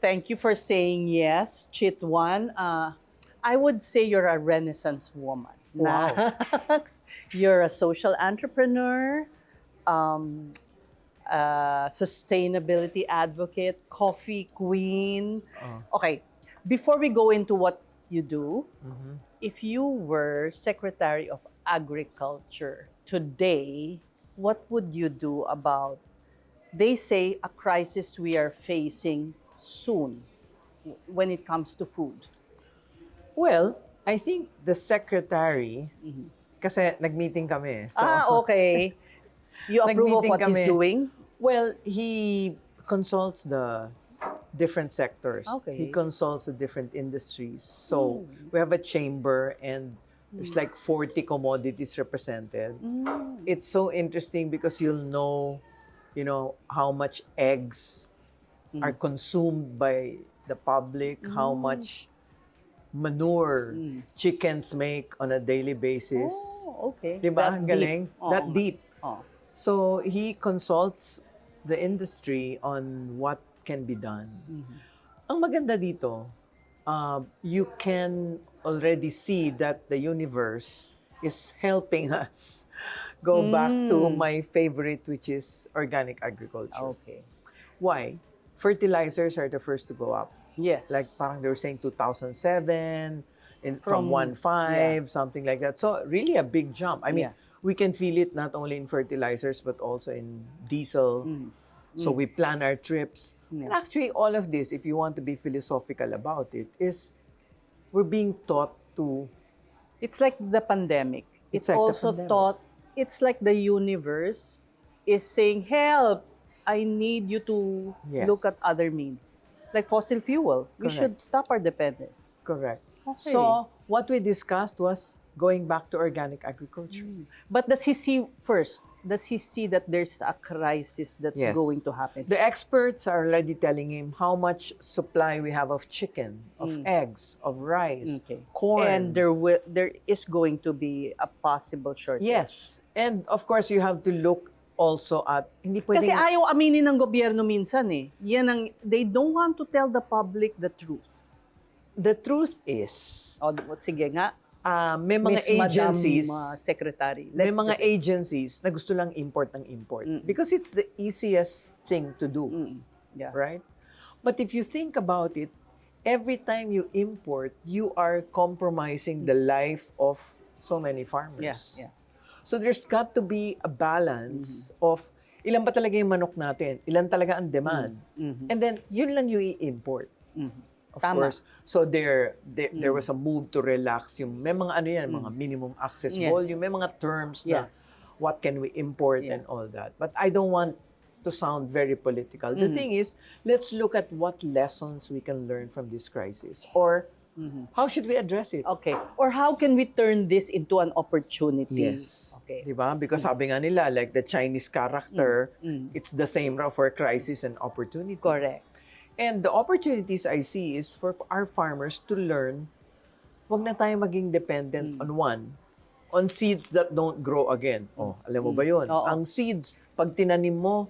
Thank you for saying yes, Chitwan. I would say you're a Renaissance woman. Wow. Nax. You're a social entrepreneur, um, sustainability advocate, coffee queen. Oh. Okay, before we go into what you do, Mhm. if you were Secretary of Agriculture today, what would you do about, they say, a crisis we are facing soon when it comes to food? Well, I think the secretary, Mhm. kasi nag-meeting kami. So, Okay. You approve of nag-meeting what he's kami. doing? Well, he consults the different sectors. Okay. He consults the different industries. So, we have a chamber and there's like 40 commodities represented. It's so interesting because you'll know, how much eggs are consumed by the public, how much manure chickens make on a daily basis. Oh, okay. Diba? That Ang galing. deep. Oo That nga. deep. Oh. So, he consults the industry on what can be done. Ang maganda dito, you can already see that the universe is helping us go back to my favorite, which is organic agriculture. Okay. Why? Fertilizers are the first to go up. Yes. Like parang they were saying 2007, from From- 1.5, something like that. So really a big jump. I mean, Yeah. we can feel it not only in fertilizers but also in diesel. So we plan our trips. And actually, all of this, if you want to be philosophical about it, is we're being taught to. It's like the pandemic. It's It like the also pandemic. taught, it's like the universe is saying, help, I need you to Yes. look at other means. Like fossil fuel. We Correct. should stop our dependence. Correct. Okay. So what we discussed was going back to organic agriculture. But does he see first? Does he see that there's a crisis that's Yes. going to happen? The experts are already telling him how much supply we have of chicken, of eggs, of rice, Okay. corn. And there is going to be a possible shortage. Yes. And of course, you have to look also at, hindi Kasi pwedeng, ayaw aminin ng gobyerno minsan eh. Yan ang, they don't want to tell the public the truth. the truth is, O, sige nga, may mga Miss agencies, Madam, Secretary. may Let's mga just say. agencies na gusto lang import ng import. Because it's the easiest thing to do. Yeah. Right? But if you think about it, every time you import, you are compromising the life of so many farmers. Yeah. So there's got to be a balance of ilan ba talaga yung manok natin, ilan talaga ang demand. And then, yun lang yung i-import. Of Tama. course. So there was a move to relax yung may mga ano yan, mga minimum access Yes. volume, may mga terms Yeah. na what can we import Yeah. and all that. But I don't want to sound very political. The thing is, let's look at what lessons we can learn from this crisis, or how should we address it? Okay. Or how can we turn this into an opportunity? Yes. Okay. Diba? Because sabi nga nila, like the Chinese character, it's the same raw for crisis and opportunity. Correct. And the opportunities I see is for our farmers to learn, wag na tayo maging dependent on seeds that don't grow again. Oh, alam mo ba yun? Oo. Ang seeds, pag tinanim mo,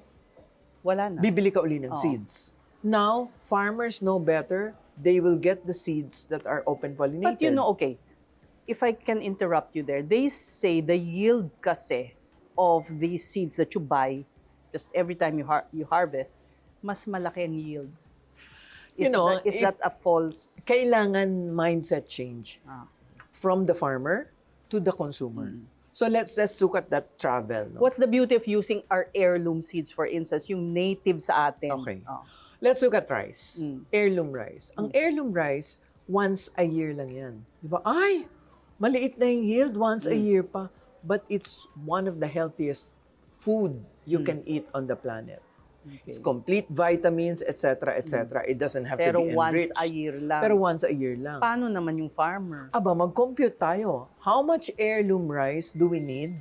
Wala na. bibili ka uli ng seeds. Now, farmers know better. They will get the seeds that are open pollinated. But okay, if I can interrupt you there, they say the yield kasi of these seeds that you buy, just every time you harvest, mas malaki ang yield. Is that a false? Kailangan mindset change from the farmer to the consumer. So let's look at that travel. No? What's the beauty of using our heirloom seeds, for instance, yung native sa atin? Okay. Oh. Let's look at rice. Heirloom rice. Ang heirloom rice, once a year lang yan. Di ba? Ay, maliit na yung yield, once a year pa. But it's one of the healthiest food you can eat on the planet. Okay. It's complete vitamins, etc., etc. It doesn't have Pero to be once enriched. a year lang. Pero once a year lang. Paano naman yung farmer? Aba, mag-compute tayo. How much heirloom rice do we need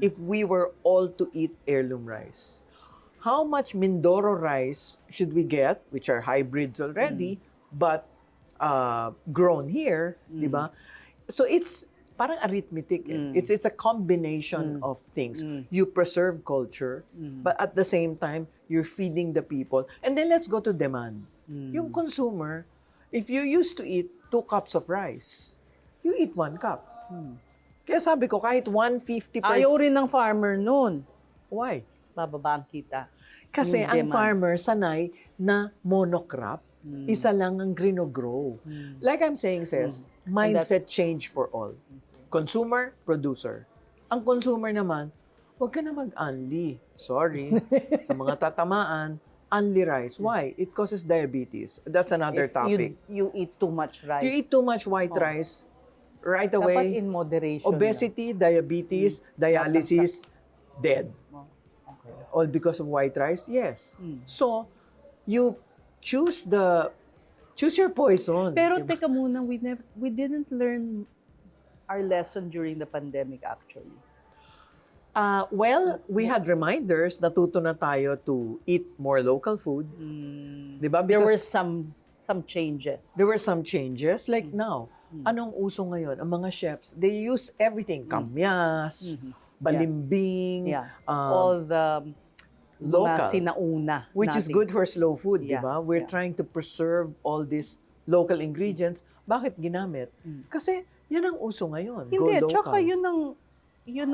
if we were all to eat heirloom rice? How much Mindoro rice should we get, which are hybrids already, but grown here, di ba? So it's parang arithmetic. It's a combination of things. You preserve culture, but at the same time, you're feeding the people. And then let's go to demand. Yung consumer, if you used to eat 2 cups of rice, you eat 1 cup. Kaya sabi ko, kahit 150 per... Ayaw rin ng farmer nun. Why? Bababa ang kita. Kasi Yung ang demand. farmer sanay na monocrop, isa lang ang grow. Like I'm saying, sis, mindset change for all. Consumer, producer. Ang consumer naman, huwag ka na mag-unli. Sorry. Sa mga tatamaan, unli rice. Why? It causes diabetes. That's another If topic. you eat too much rice. If you eat too much white rice, right Dapat away, in moderation. obesity, diabetes, dialysis, dead. Okay. All because of white rice? Yes. So, you choose your poison. Pero diba? teka muna, we didn't learn our lesson during the pandemic actually. Well, we had reminders, natuto na tayo to eat more local food. Diba? There were Because some changes. there were some changes. Like now, anong uso ngayon? Ang mga chefs, they use everything. Kamyas, balimbing, All the local. mga sinauna. Which is natin. good for slow food, di Yeah, ba? We're yeah. trying to preserve all these local ingredients. Bakit ginamit? Kasi yan ang uso ngayon. Hindi, Go local. tsaka yun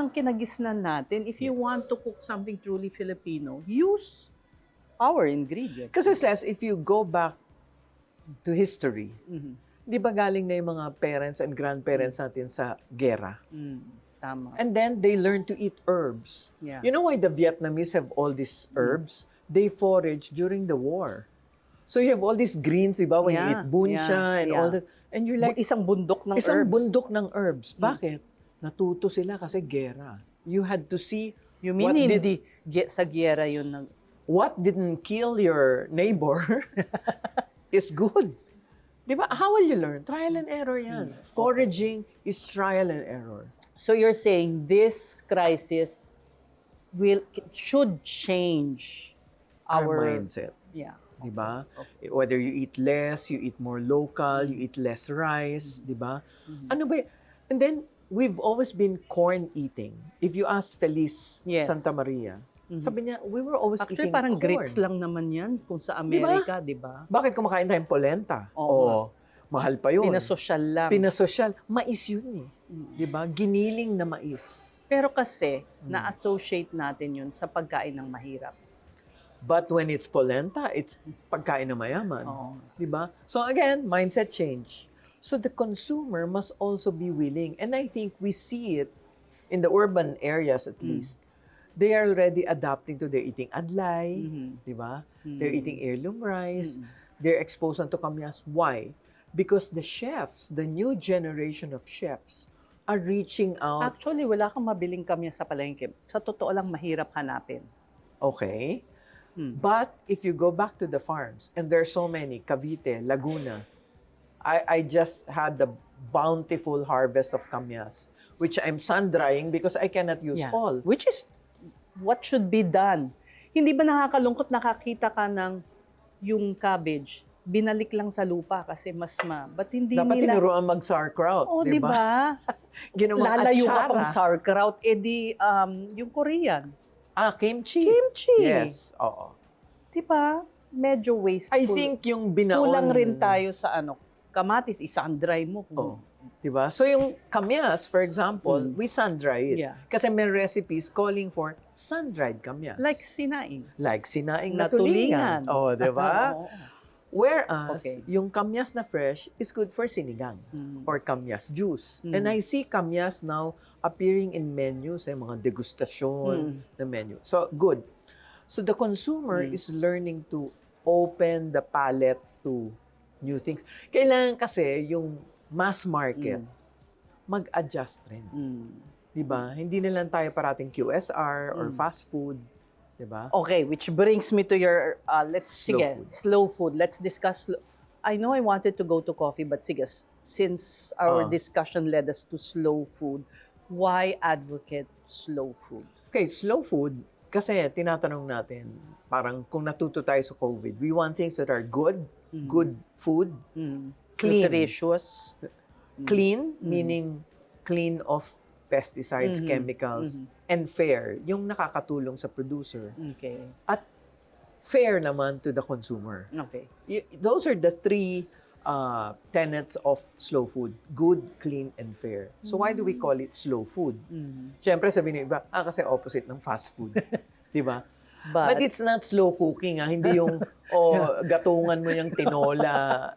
ang kinagisnan natin. If you want to cook something truly Filipino, use our ingredients. Kasi says, if you go back to history, di ba galing na yung mga parents and grandparents natin sa gera? Tama. And then they learn to eat herbs. Yeah. You know why the Vietnamese have all these herbs? They forage during the war. So you have all these greens, di ba? When you Yeah, eat buncha and all that. And you're like, Isang bundok ng isang herbs. bundok ng herbs. Bakit? Natuto sila kasi gera. You had to see You mean what hindi sa gyera yun ng... what didn't kill your neighbor is good. Di ba? How will you learn? Trial and error yan. Foraging is trial and error. So you're saying this crisis should change Our mindset. Yeah. Di ba? Whether you eat less, you eat more local, you eat less rice, di ba? Ano ba? And then, we've always been corn eating. If you ask Feliz Yes. Santa Maria, sabi niya, we were always Actually, eating parang corn. grits lang naman yan kung sa Amerika, di ba? Bakit kumakain tayong polenta? Oo. Mahal pa yun. Pinasosyal lang. Pinasosyal. Mais yun eh. Di ba? Giniling na mais. Pero kasi, na-associate natin yun sa pagkain ng mahirap. But when it's polenta, it's pagkain na mayaman. Oo. Di ba? So again, mindset change. So the consumer must also be willing. And I think we see it in the urban areas at least. They are already adapting to, they're eating adlay, di ba? They're eating heirloom rice. They're exposed to kamyas. Why? Because the chefs, the new generation of chefs, are reaching out. Actually, wala kang mabiling kamya sa palengke. Sa totoo lang, mahirap hanapin. Okay. But if you go back to the farms, and there are so many, Cavite, Laguna, I just had the bountiful harvest of kamyas, which I'm sun-drying because I cannot use all. Which is what should be done. Hindi ba nakakalungkot nakakita ka ng yung cabbage, binalik lang sa lupa kasi ba't hindi Dapat nila... tinuruan mag-sauerkraut, Oo, di ba? Ginawang Lalayo ka atsara. pang sauerkraut, yung Korean. Kimchi. Kimchi. Yes, oo. Di ba? Medyo wasteful. I think yung binaon... Kulang rin tayo sa kamatis, isan-dry mo. Oh, di ba? So yung kamyas, for example, we sun-dry it. Yeah. Kasi may recipes calling for sun-dried kamyas. Like sinaing. Like sinaing na Na tulingan. tulingan. Oh, di ba? Oo. Whereas, Okay. yung kamyas na fresh is good for sinigang or kamyas juice. And I see kamyas now appearing in menus, mga degustasyon na menu. So, good. So, the consumer is learning to open the palette to new things. Kailangan kasi yung mass market mag-adjust rin. Di ba? Hindi na lang tayo parating QSR or fast food. Di ba? Okay, which brings me to your, Slow food. slow food. Let's discuss, I know I wanted to go to coffee, but sige, since our discussion led us to slow food, why advocate slow food? Okay, slow food, kasi tinatanong natin, parang kung natuto tayo sa COVID, we want things that are good, good food, clean. Nutritious. Clean, meaning clean of pesticides, chemicals, and fair, yung nakakatulong sa producer. Okay. At fair naman to the consumer. Okay. Those are the three tenets of slow food. Good, clean, and fair. So why do we call it slow food? Siyempre sabihin ng iba, kasi opposite ng fast food. Di ba? But it's not slow cooking. Hindi yung, gatungan mo yung tinola.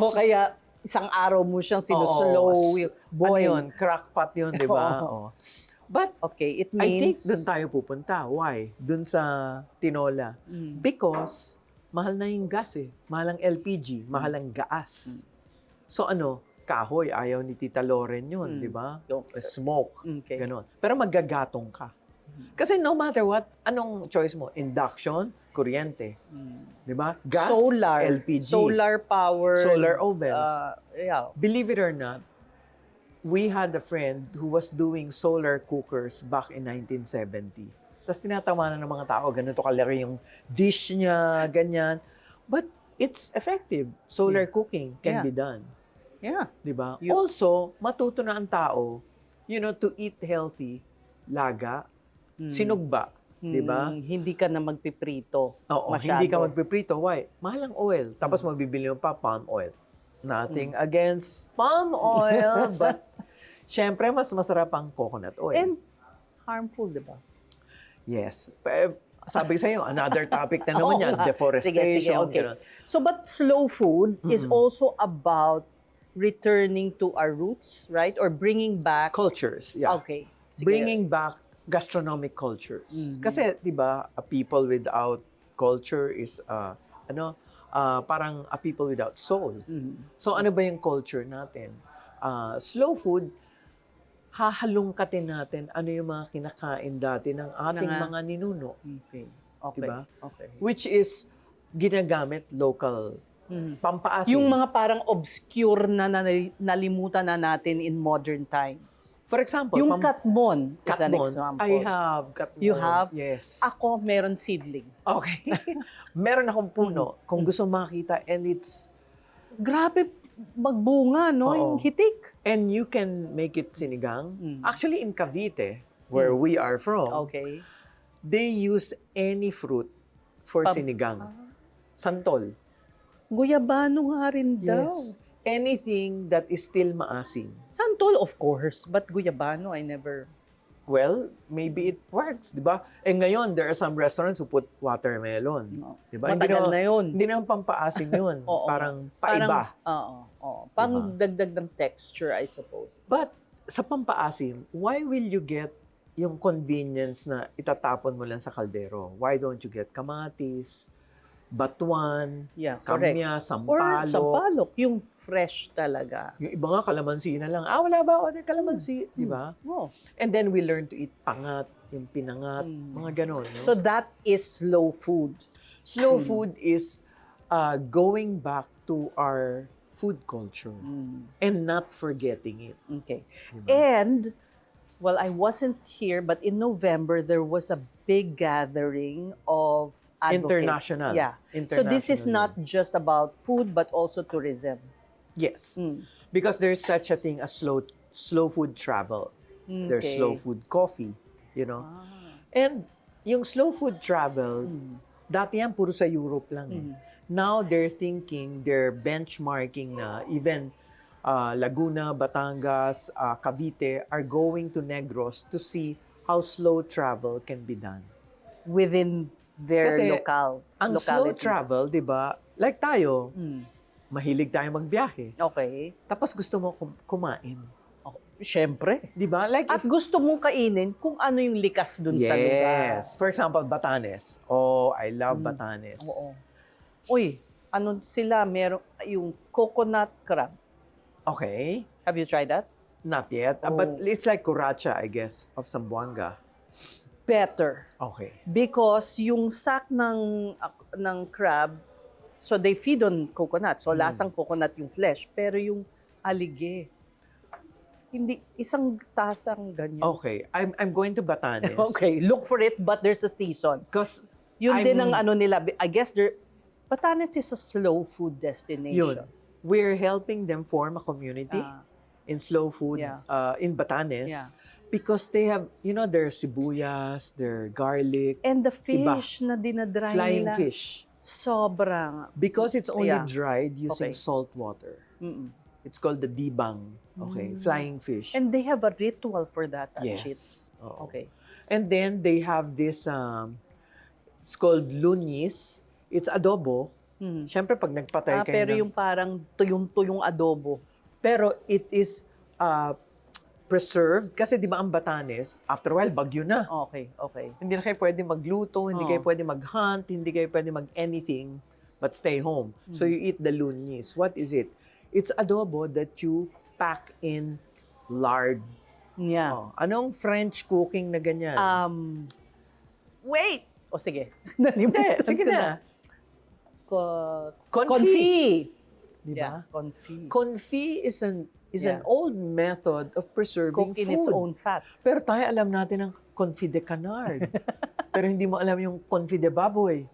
O kaya, isang araw mo siyang sinuslow, Ano boil. yun? Crackpot yun, di ba? But Okay, it I think means... doon tayo pupunta. Why? Doon sa tinola. Because mahal na yung gas eh. Mahal ang LPG, mahal ang gas. So kahoy, ayaw ni Tita Loren yun, di ba? Okay. Smoke, Okay. ganon. Pero maggagatong ka. Kasi no matter what, anong choice mo? Induction, kuryente. Di ba? Gas, Solar. LPG. Solar power. Solar ovens. Yeah. Believe it or not, we had a friend who was doing solar cookers back in 1970. Tapos tinatawanan ng mga tao, ganito kalaki yung dish niya, ganyan. But it's effective. Solar cooking can be done. Yeah. Di ba? Also, matuto na ang tao, to eat healthy, laga, sinugba. Di ba? Hindi ka na magpiprito. Oo, masyado. hindi ka magpiprito. Why? Mahal ang oil. Tapos magbibili mo pa palm oil. Nothing against palm oil, but syempre, mas masarap ang coconut oil. And harmful, di ba? Yes. Sabi sa'yo, another topic na naman yan, deforestation. Sige, okay. Ganun. So, but slow food is also about returning to our roots, right? Or bringing back... Cultures, yeah. Okay. Sige. Bringing back gastronomic cultures. Kasi, di ba, a people without culture is, parang a people without soul. So, ano ba yung culture natin? Slow food, hahalungkatin natin ano yung mga kinakain dati ng ating mga ninuno. Okay. Okay. Diba? Okay. Which is ginagamit local. Pampaasim. Yung mga parang obscure na nalimutan na natin in modern times. For example, Yung katmon is an katmon. example. I have katmon. You have? Yes. Ako, meron seedling. Okay. Meron akong puno. Kung gusto makita, and it's... Grabe, magbunga, no? Oo. Yung hitik. And you can make it sinigang. Actually, in Cavite, where we are from, Okay. they use any fruit for sinigang. Santol. Guyabano nga rin daw. Yes. Anything that is still maasim. Santol, of course. But guyabano, I never... Well, maybe it works, di ba? Eh ngayon, there are some restaurants who put watermelon. No. Di ba? Matagal na yun. Hindi naman pampaasim yun. Oo. Parang paiba. Oo. Pang dagdag ng texture, I suppose. But sa pampaasim, why will you get yung convenience na itatapon mo lang sa kaldero? Why don't you get kamatis, batuan, kamya, Or sampalok? sampalok, yung fresh talaga. Yung iba nga, kalamansi na lang. Wala ba ako ng kalamansi? Di ba? Oh. And then we learn to eat pangat, yung pinangat, mga ganon. No? So that is slow food. Slow food is going back to our food culture and not forgetting it. Okay. Diba? And, well, I wasn't here, but in November, there was a big gathering of advocates. International. Yeah. So this is not just about food, but also tourism. Yes. Because there's such a thing as slow food travel. There's Okay. slow food coffee, And yung slow food travel, dati yan puro sa Europe lang. Now they're benchmarking na even Laguna, Batangas, Cavite are going to Negros to see how slow travel can be done. Within their Kasi locales. Ang slow localities. travel, di ba? Like tayo, mahilig tayo magbiyahe. Okay. Tapos gusto mo kumain. Siyempre. Di ba? Like At gusto mong kainin kung ano yung likas dun sa lugar. Yes. For example, Batanes. Oh, I love Batanes. Oo. Uy, ano sila, meron yung coconut crab. Okay. Have you tried that? Not yet. But it's like Curacha, I guess, of Zamboanga. Better. Okay. Because yung sack ng crab, so they feed on coconut. So lasang coconut yung flesh. Pero yung alige, hindi, isang tasang ganyan. Okay. I'm going to Batanes. Okay, look for it, but there's a season. Because Yun din ang ano nila. I guess Batanes is a slow food destination. yun. We're helping them form a community in slow food Yeah. in Batanes. Yeah. Because they have, their sibuyas, their garlic, And the Iba. fish na dinadry flying nila, fish. sobrang, Because it's only Yeah. dried using Okay. salt water. mm-mm. It's called the dibang. Okay, flying fish. And they have a ritual for that, Chit. yes. Oo. Okay. And then they have this, it's called lunis. It's adobo. Mhm. Siyempre, pag nagpatay kayo Pero ng... yung parang tuyong-tuyong adobo. Pero it is preserved. Kasi di ba ang Batanes, after a while, bagyo na. Okay, okay. Hindi na kayo pwede magluto, hindi Oo. kayo pwede mag-hunt, hindi kayo pwede mag-anything but stay home. So you eat the lunis. What is it? It's adobo that you pack in lard. Yeah. Oh, anong French cooking na ganyan? Wait! O sige. Hindi, sige na. Confit. Confit. Di Yeah, ba? confit. Confit is an Yeah. old method of preserving Cook in food. its own fat. Pero tayo alam natin ang confit de canard. Pero hindi mo alam yung confit de baboy,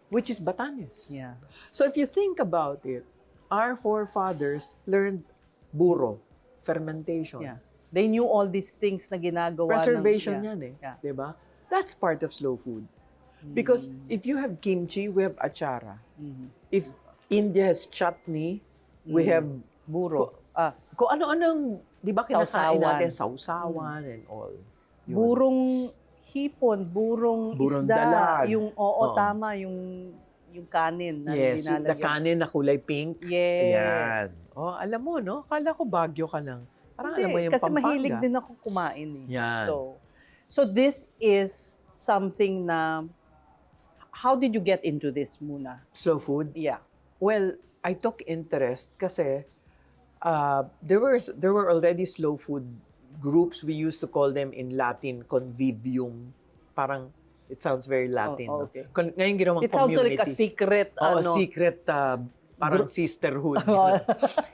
which is Batanes. Yeah. So if you think about it, our forefathers learned buro, fermentation. Yeah. They knew all these things na ginagawa Preservation ng, yan eh. Yeah. Diba? That's part of slow food. Because if you have kimchi, we have achara. Mhm. If India has chutney, we have Buro. kung ano-anong, di ba kinakain Sausawan. natin, sausawan and all. Yun. Burong hipon, burong Burong isda, dalag. yung Oo. tama, yung kanin na Yes, yung the linalagyan. kanin na kulay pink. Yes. Yan. Oh, alam mo, no? Kala ko Baguio ka lang. Parang Hindi, alam mo yung kasi Pampanga. mahilig din ako kumain eh. Yan. So this is something na, how did you get into this muna? Slow food? Yeah. Well, I took interest kasi there were already slow food groups. We used to call them in Latin convivium. Parang, it sounds very Latin. Oh, no? okay. Ngayon ginawang It sounds community. like a secret, Secret, parang sisterhood.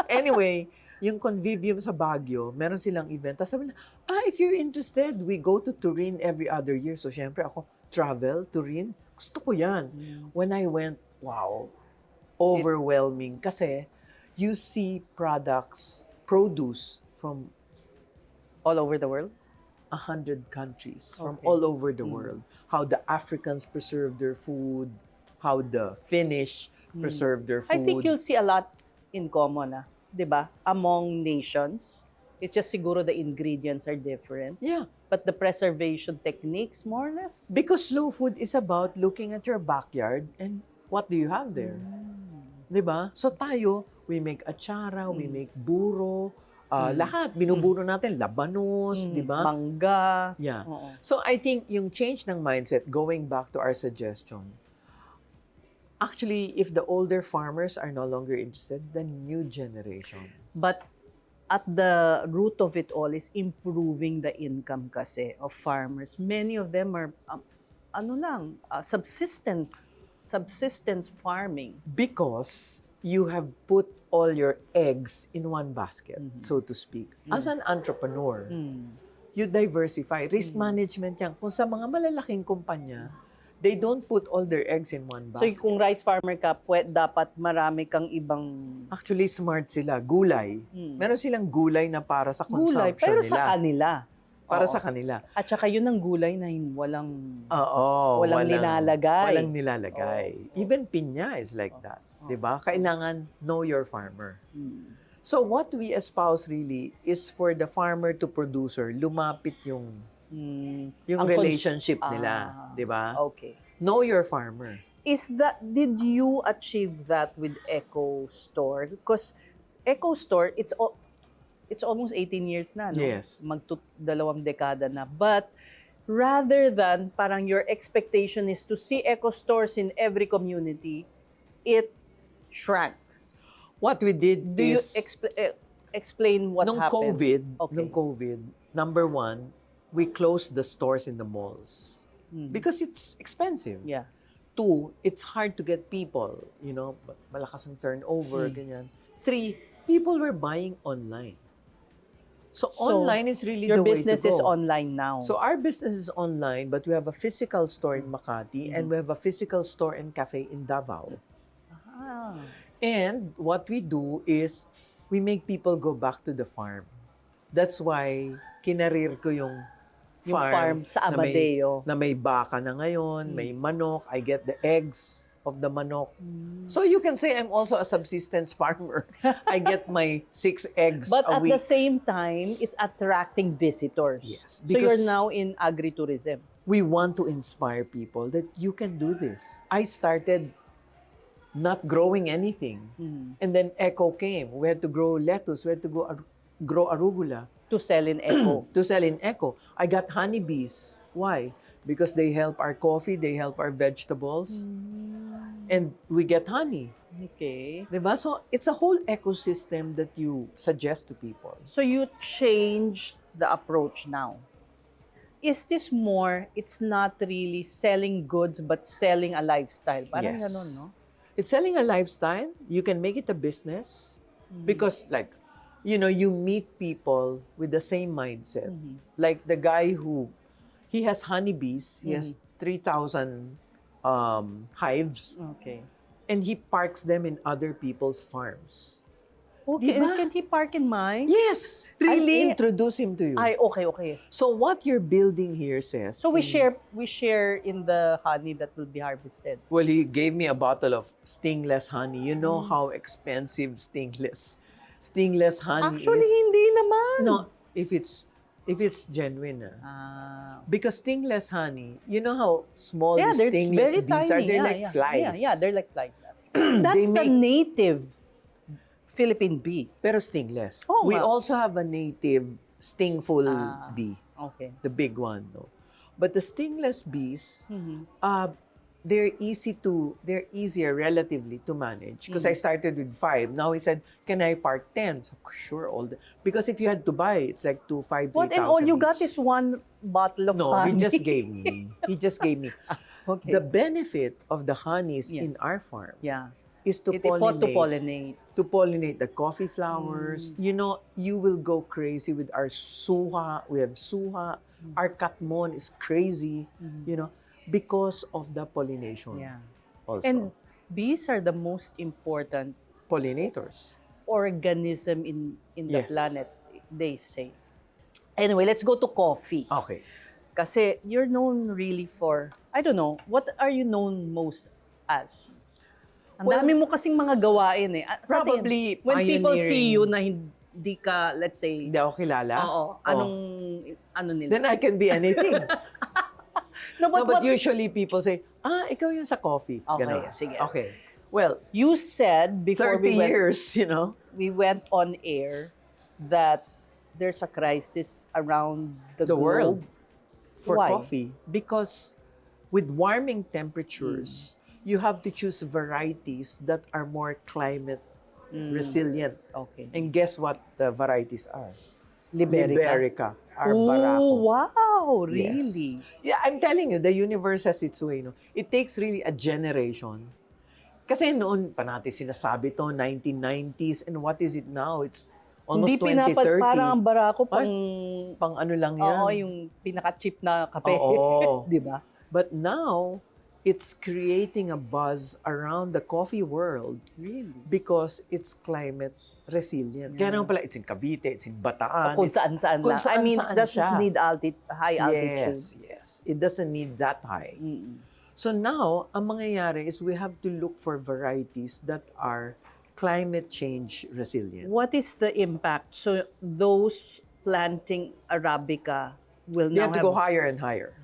Anyway, yung convivium sa Baguio, meron silang event. Tapos sabi nila, if you're interested, we go to Turin every other year. So, syempre ako, travel, Turin, gusto ko yan. When I went, wow, overwhelming. Kasi, you see produce from all over the world? 100 countries, from Okay. all over the world. How the Africans preserve their food, how the Finnish preserve their food. I think you'll see a lot in common, 'di ba? Among nations. It's just siguro the ingredients are different, Yeah. but the preservation techniques more or less. Because slow food is about looking at your backyard and what do you have there? 'Di ba? So tayo, we make achara, we make buro, lahat binuburo natin, labanos, 'di ba? Mangga. Yeah. Oo. So I think yung change ng mindset, going back to our suggestion, actually, if the older farmers are no longer interested, the new generation. But at the root of it all is improving the income kasi of farmers. Many of them are subsistence farming. Because you have put all your eggs in one basket, so to speak. As an entrepreneur, you diversify. Risk management yan. Kung sa mga malalaking kumpanya, they don't put all their eggs in one So basket. kung rice farmer ka, dapat marami kang ibang Actually, smart sila. Gulay. Meron silang gulay na para sa gulay, consumption pero nila. sa kanila. Para Oo. sa kanila. At saka yun ang gulay na walang Oo. Walang nilalagay. Walang nilalagay. Even pinya is like that. 'Di ba? Kailangan know your farmer. So what we espouse really is for the farmer to producer, lumapit yung ang relationship nila, 'di ba? Okay. Know your farmer. Did you achieve that with Eco Store? Because Eco Store, it's almost 18 years na, no? Yes. 2 dekada na. But rather than parang your expectation is to see Eco Stores in every community, it shrank. What we did Do you is explain what nung happened? COVID, number one, we closed the stores in the malls because it's expensive. Yeah. 2, it's hard to get people, malakas ang turnover, ganyan. 3, people were buying online. So online is really Your the way to go. business is online now. So our business is online, but we have a physical store in Makati and we have a physical store and cafe in Davao. Ah. And what we do is we make people go back to the farm. That's why kinarir ko yung Yung farm sa Amadeo. Na may baka na ngayon, may manok. I get the eggs of the manok. So you can say I'm also a subsistence farmer. I get my 6 eggs But a at week. the same time, it's attracting visitors. Yes, So you're because- now in agritourism. We want to inspire people that you can do this. I started not growing anything. And then Echo came. We had to grow lettuce. We had to grow arugula To sell in Echo. to sell in Echo. I got honeybees. Why? Because they help our coffee, they help our vegetables, and we get honey. Okay. Diba? So it's a whole ecosystem that you suggest to people. So you change the approach now. Is this more, it's not really selling goods, but selling a lifestyle? Parang Yes. ganun, no? It's selling a lifestyle. You can make it a business because, like, you meet people with the same mindset. Like the guy he has honeybees. He has 3,000 hives, Okay. and he parks them in other people's farms. Okay, Diba? can he park in mine? Yes, Really? I'll introduce him to you. Ay, okay. So what you're building here says. So we share in the honey that will be harvested. Well, he gave me a bottle of stingless honey. You know how expensive stingless honey Actually, is. hindi naman. No, if it's genuine. Because stingless honey, you know how small Yeah, the they're stingless very bees are? tiny. They're Yeah, like yeah. flies. Yeah, they're like flies. That's the make- native Philippine bee. Pero stingless. Oo We nga. also have a native stingful bee, Okay. the big one, no. But the stingless bees, Mhm. they're easier relatively to manage. Because I started with 5. Now he said, "Can I park 10?" So sure, because if you had to buy, it's like 2,500, What, 3,000 and all you got each. is one bottle of No, honey? he just gave me. Okay. The benefit of the honeys Yeah. in our farm yeah. is to To pollinate. pollinate. To pollinate the coffee flowers. You will go crazy with our suha. We have suha. Our katmon is crazy, because of the pollination. Yeah. Also. And bees are the most important pollinators. organism in the Yes. planet, they say. Anyway, let's go to coffee. Okay. Kasi you're known really for, I don't know, what are you known most as? Ang Well, dami mo kasing mga gawain eh. Sa tingin, probably when people see pioneering- you na hindi ka, let's say, Hindi ako kilala? oo, ano nila? Then I can be anything. No, but But what usually people say, ikaw yung sa coffee. Okay, Ganon. sige. Okay. Well, you said before 30 years, we went on air that there's a crisis around the The world. globe. for Why? coffee, because with warming temperatures, you have to choose varieties that are more climate resilient. Okay. And guess what the varieties are? Liberica. Our Oh, Barako. wow, Yes. really? Yeah, I'm telling you, the universe has its way. No? It takes really a generation. Kasi noon pa natin sinasabi to, 1990s, and what is it now? It's almost Hindi 2030. parang ang Barako pang, Pang ano lang yan. oo, yung pinaka-cheap na kape. Oo. Di ba? But now, it's creating a buzz around the coffee world Really? because it's climate resilient. Kaya naman pala, it's in Cavite, it's in Bataan. Kung it's- saan-saan kung lang. I mean, saan-saan doesn't siya. need high altitude. Yes. It doesn't need that high. Mm-mm. So now, ang mangyayari is we have to look for varieties that are climate change resilient. What is the impact? So those planting Arabica will They now have to go higher and higher.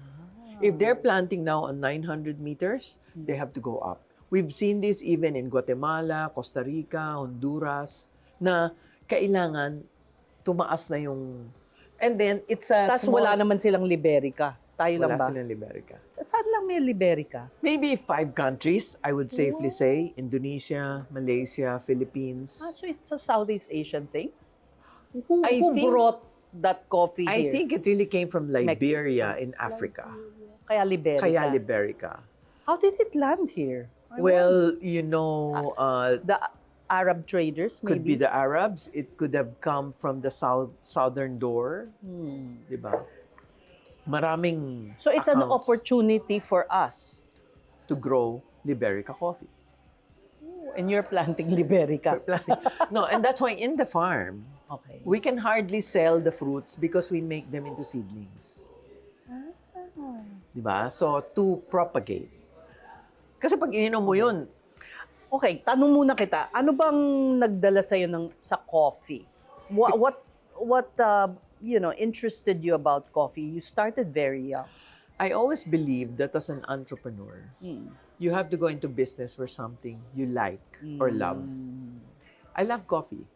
If they're planting now on 900 meters, they have to go up. We've seen this even in Guatemala, Costa Rica, Honduras, na kailangan tumaas na yung... And then, it's a Tapos wala naman silang Liberica. Tayo lang Wala ba? silang Liberica. Saan lang may Liberica? Maybe 5 countries, I would safely say. Indonesia, Malaysia, Philippines. So it's a Southeast Asian thing? Who I think- brought that coffee I here? think it really came from Liberia in Africa. Kaya Liberica. Kaya Liberica. How did it land here? I wonder. Well, The Arab traders, maybe? could be the Arabs. It could have come from the southern door. Di ba? Maraming So it's an accounts opportunity for us. to grow Liberica coffee. And you're planting Liberica. No, and that's why in the farm, Okay. We can hardly sell the fruits because we make them into seedlings. Diba? So, to propagate. Kasi pag ininom mo yun, Okay, tanong muna kita. Ano bang nagdala sa'yo sa coffee? What interested you about coffee? You started very young. I always believe that as an entrepreneur, you have to go into business for something you like or love. I love coffee.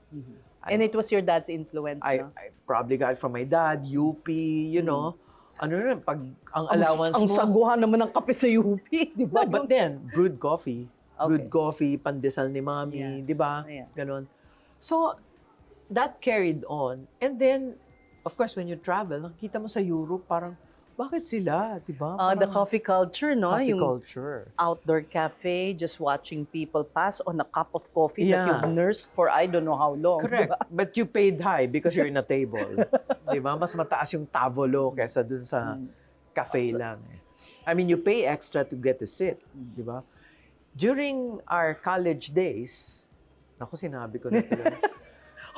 And it was your dad's influence, no? I probably got it from my dad, UP, you know. Ano na, pag ang allowance Ang mo. saguhan naman ng kape sa UP, di ba? No, but then, brewed coffee. Okay. Brewed coffee, pandesal ni mami, Yeah. di ba? Yeah. Ganon. So, that carried on. And then, of course, when you travel, nakikita mo sa Europe, parang, bakit sila? Di ba? The Parang coffee culture, no? coffee Yung culture. outdoor cafe, just watching people pass on a cup of coffee that Yeah. you've nursed for I don't know how long. Correct. Diba? But you paid high because you're in a table. Di ba? Mas mataas yung tavolo kesa dun sa cafe lang. I mean, you pay extra to get to sit. Di ba? During our college days, naku, sinabi ko na ito.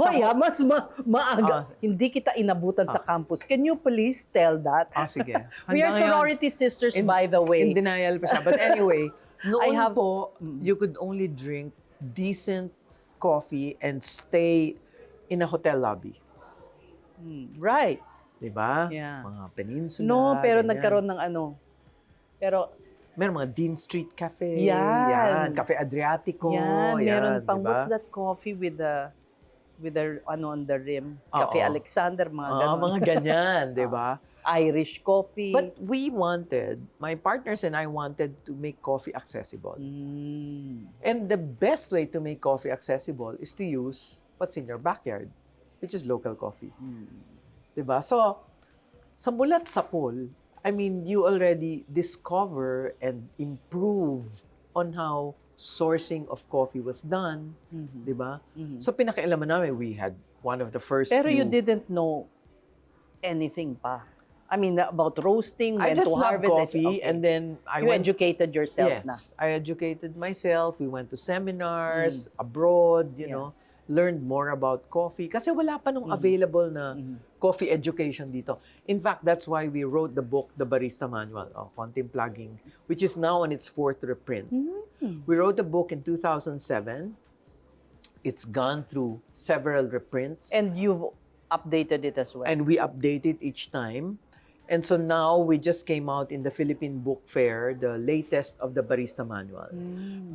Hoy, mas maaga. Hindi kita inabutan sa campus. Can you please tell that? Sige. We are Hanggang ngayon, sorority sisters, by the way. in denial pa siya. But anyway, noon have- po, you could only drink decent coffee and stay in a hotel lobby. Right. Di ba? Yeah. Mga peninsula. No, pero ganyan. nagkaroon ng ano. Pero, Meron mga Dean Street Cafe. Yan. Cafe Adriatico. meron pang, diba? what's that coffee with the ano on the rim? Cafe Oo. Alexander, mga ganon. Mga ganyan, di ba? Irish coffee. But we wanted, my partners and I wanted to make coffee accessible. And the best way to make coffee accessible is to use what's in your backyard, which is local coffee. Diba? So, sa mulat sa pool, I mean, you already discover and improve on how sourcing of coffee was done. Diba? So, pinakialaman namin, we had one of the first Pero you few- didn't know anything pa. I mean, about roasting, I when just to love harvest. coffee, Okay. and then I You went. educated yourself Yes, na. I educated myself. We went to seminars abroad, you Yeah. know, learned more about coffee. Kasi wala pa nung available na coffee education dito. In fact, that's why we wrote the book, The Barista Manual, konting plugging, which is now on its 4th reprint. We wrote the book in 2007. It's gone through several reprints. And you've updated it as well. And we update it each time. And so now we just came out in the Philippine Book Fair, the latest of the Barista Manual.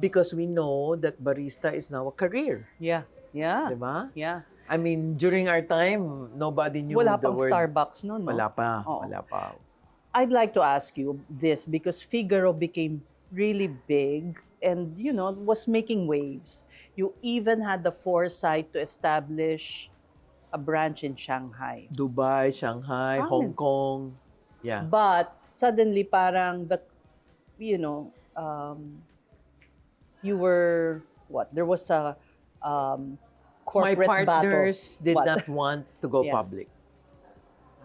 Because we know that barista is now a career. Yeah. Yeah. Diba? Yeah. I mean, during our time, nobody knew Wala the pang word. Starbucks no? Wala pa. Oo. Wala pa. I'd like to ask you this because Figaro became really big and, was making waves. You even had the foresight to establish a branch in Shanghai. Dubai, Shanghai, Amen. Hong Kong. Yeah. But suddenly parang you were, there was a My corporate partners battle. did What? not want to go Yeah. public.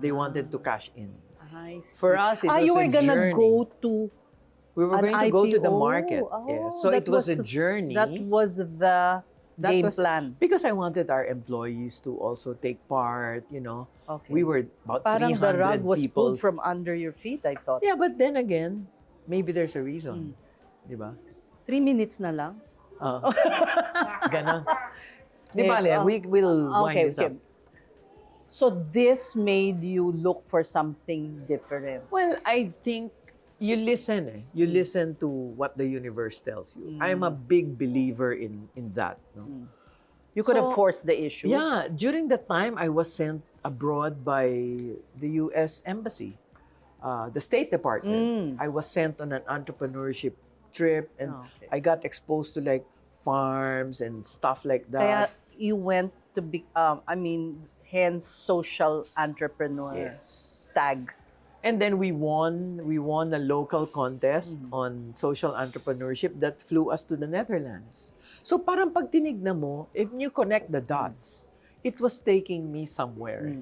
They wanted to cash in. I see. For us, it you was were a gonna journey. go to We were an going to go to the IPO. market. Oh, Yes. So that it was a was- journey. That was the That game was- plan. Because I wanted our employees to also take part, you know. Okay. We were about Parang 300 the rug was people. pulled from under your feet, I thought. Yeah, but then again, maybe there's a reason. Di ba? 3 minutes na lang. Ganon. Di ba, Eh, we will wind this up. So this made you look for something different. Well, I think you listen. You listen to what the universe tells you. I'm a big believer in that. No? You could have So, forced the issue. Yeah, during that time, I was sent abroad by the U.S. Embassy, the State Department. I was sent on an entrepreneurship trip, and Okay. I got exposed to like farms and stuff like Kaya that. you went to be, hence social entrepreneur Yes. tag. And then we won a local contest on social entrepreneurship that flew us to the Netherlands. So parang pag tinignan mo, if you connect the dots, it was taking me somewhere.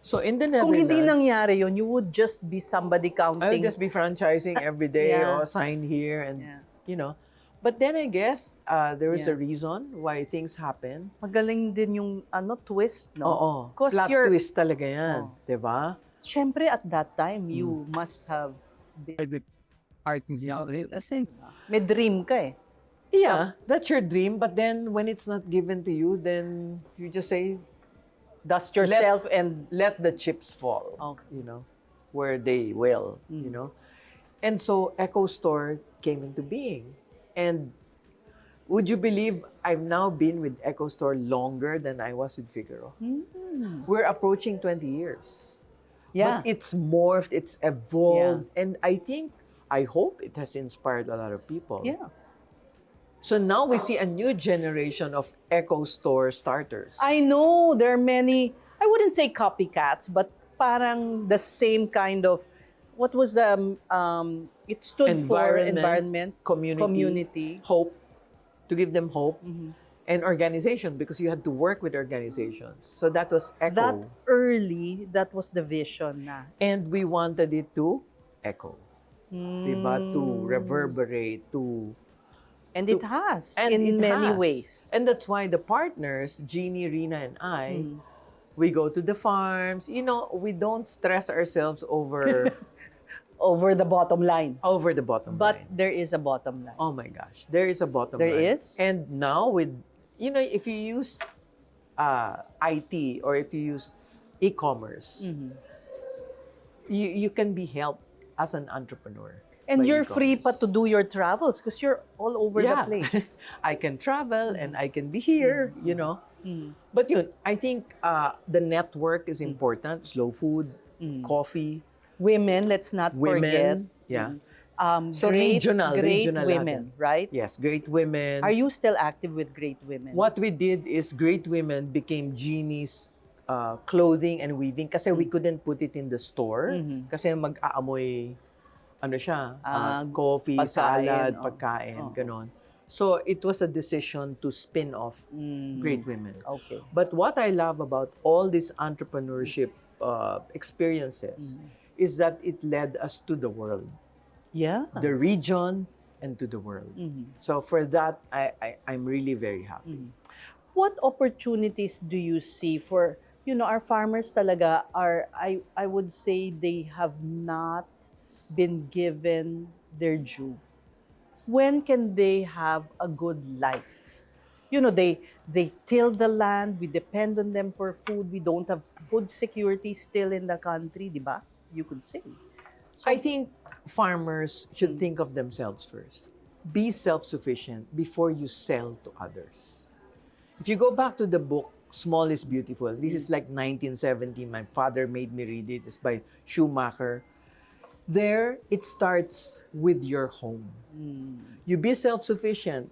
So in the Kung Netherlands, hindi nangyari yun, you would just be somebody counting. I would just be franchising every day Yeah. or sign here and Yeah. you know. But then I guess there is Yeah. a reason why things happen. Magaling din yung twist, no? Oo. 'Cause Plot you're- twist talaga yan. Oh. Diba? Siyempre, at that time, you must have been, the art niya. Kasi, may dream ka eh. Yeah, that's your dream. But then when it's not given to you, then you just say, Dust yourself and let the chips fall. Okay. You know, where they will. You know, and so Echo Store came into being. And would you believe I've now been with Echo Store longer than I was with Figaro? We're approaching 20 years. Yeah. But it's morphed, it's evolved, and I hope it has inspired a lot of people. Yeah. So now we see a new generation of Echo Store starters. I know there are many, I wouldn't say copycats, but parang the same kind of, what was the, it stood for environment, community. Hope, to give them hope, and organization, because you had to work with organizations. So that was Echo. That early, that was the vision na. And we wanted it to echo. Diba? To Mm. reverberate, to... And it has, And in it many has. ways. And that's why the partners, Jeannie, Rina, and I, we go to the farms. You know, we don't stress ourselves over Over the bottom line. over the bottom But line. there is a bottom line. Oh my gosh, there is a bottom There line. is? And now with, you know, if you use IT or if you use e-commerce, Mm-hmm. you can be helped as an entrepreneur. And by you're free pa e-commerce. to do your travels because you're all over the place. I can travel and I can be here, you know. Mm. But yun, I think the network is important. Slow food, Mm. coffee, Women, let's not forget. women. Yeah. So So great regional women, right? Yes, great women. Are you still active with Great Women? What we did is Great Women became Jeannie's clothing and weaving kasi we couldn't put it in the store kasi mag-aamoy ano siya, coffee, pagkain, salad, oh. pagkain, Oh. ganon. So it was a decision to spin off Great Women. Okay. But what I love about all these entrepreneurship experiences is that it led us to the world, Yeah. the region, and to the world. So for that, I'm really very happy. What opportunities do you see for, our farmers talaga are, I would say they have not been given their due. When can they have a good life? They till the land, we depend on them for food, we don't have food security still in the country, di ba? You could say. I think farmers should think of themselves first. Be self-sufficient before you sell to others. If you go back to the book, Small is Beautiful, this is like 1970, my father made me read it, it's by Schumacher. There, it starts with your home. You be self-sufficient.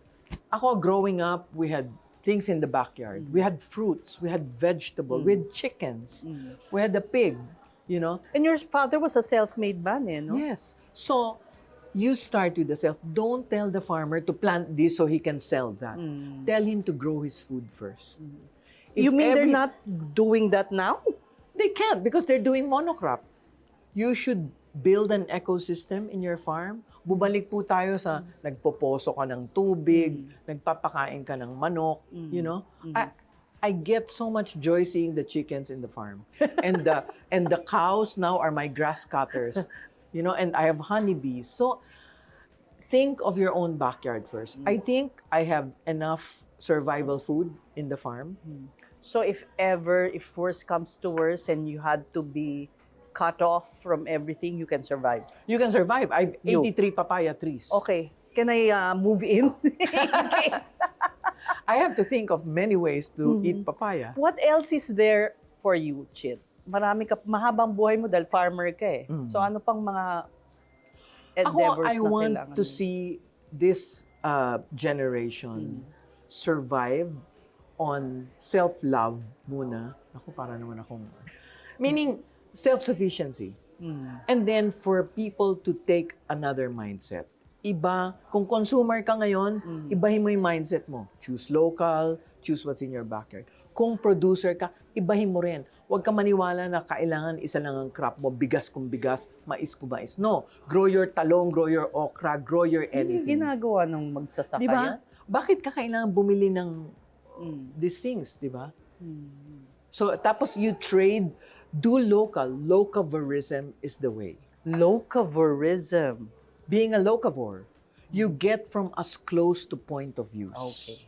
Ako, growing up, we had things in the backyard. We had fruits, we had vegetables, we had chickens, we had a pig, you know? And your father was a self-made man, eh, no? Yes. So, you start with the self. Don't tell the farmer to plant this so he can sell that. Tell him to grow his food first. You If mean they're every- not doing that now? They can't because they're doing monocrop. You should build an ecosystem in your farm. Bumalik po tayo sa nagpoposo ka ng tubig, nagpapakain ka ng manok, you know? I get so much joy seeing the chickens in the farm. And the cows now are my grass cutters. You know, and I have honeybees. So think of your own backyard first. I think I have enough survival food in the farm. So if worse comes to worse and you had to be cut off from everything, you can survive. You can survive. I have You. 83 papaya trees. Okay. Can I move in in case? I have to think of many ways to eat papaya. What else is there for you, Chit? Mahabang buhay mo dahil farmer ka eh. So ano pang mga endeavors I na want kailangan to mo? see this generation survive on self-love muna. Ako, para naman akong... Meaning, self-sufficiency. And then, for people to take another mindset. Iba, kung consumer ka ngayon, ibahin mo yung mindset mo. Choose local, choose what's in your backyard. Kung producer ka, ibahin mo rin. Huwag ka maniwala na kailangan isa lang ang crop mo, bigas kung bigas, mais kung mais. No. Grow your talong, grow your okra, grow your Hindi anything. ginagawa ng magsasaka Di ba? yan. Bakit ka kailangan bumili ng these things, di ba? So, tapos you trade, do local. Locavorism is the way. Locavorism. Being a locavore, you get from as close to point of use. Okay.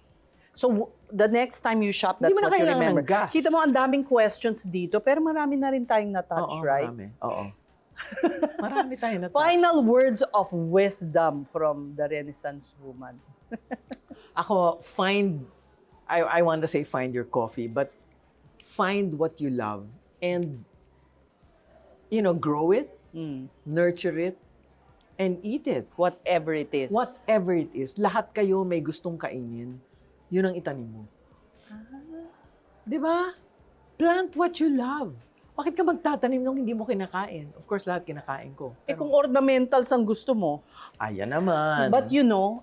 So, the next time you shop, Hindi that's mo na what you kailangan ng remember. gas. Kita mo, ang daming questions dito, pero marami na rin tayong na-touch, Oo, right? marami. Oo. Marami tayo na Final words of wisdom from the Renaissance woman. Ako, I want to say find your coffee, but find what you love and, grow it, nurture it, and eat it. Whatever it is. Whatever it is. Lahat kayo may gustong kainin, yun ang itanim mo. Di ba? Plant what you love. Bakit ka magtatanim nung hindi mo kinakain? Of course, lahat kinakain ko. Kung ornamentals ang gusto mo. Ayan naman. But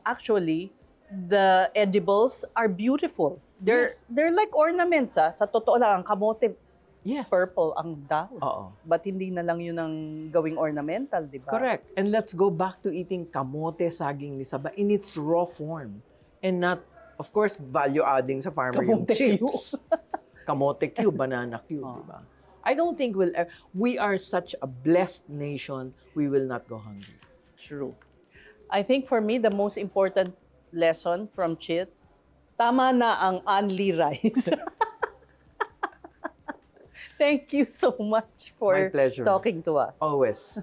actually, the edibles are beautiful. They're like ornaments, Sa totoo lang, ang kamote, yes. purple ang dahon. Oo. But hindi na lang yun ang gawing ornamental, di ba? Correct. And let's go back to eating kamote, saging ni Saba in its raw form. And not, of course, value adding sa farmer yung Kamote chips. Kamote cube, banana cube, di ba? I don't think we are such a blessed nation, we will not go hungry. True. I think for me, the most important lesson from Chit, tama na ang only rice. Thank you so much for My pleasure. talking to us. Always.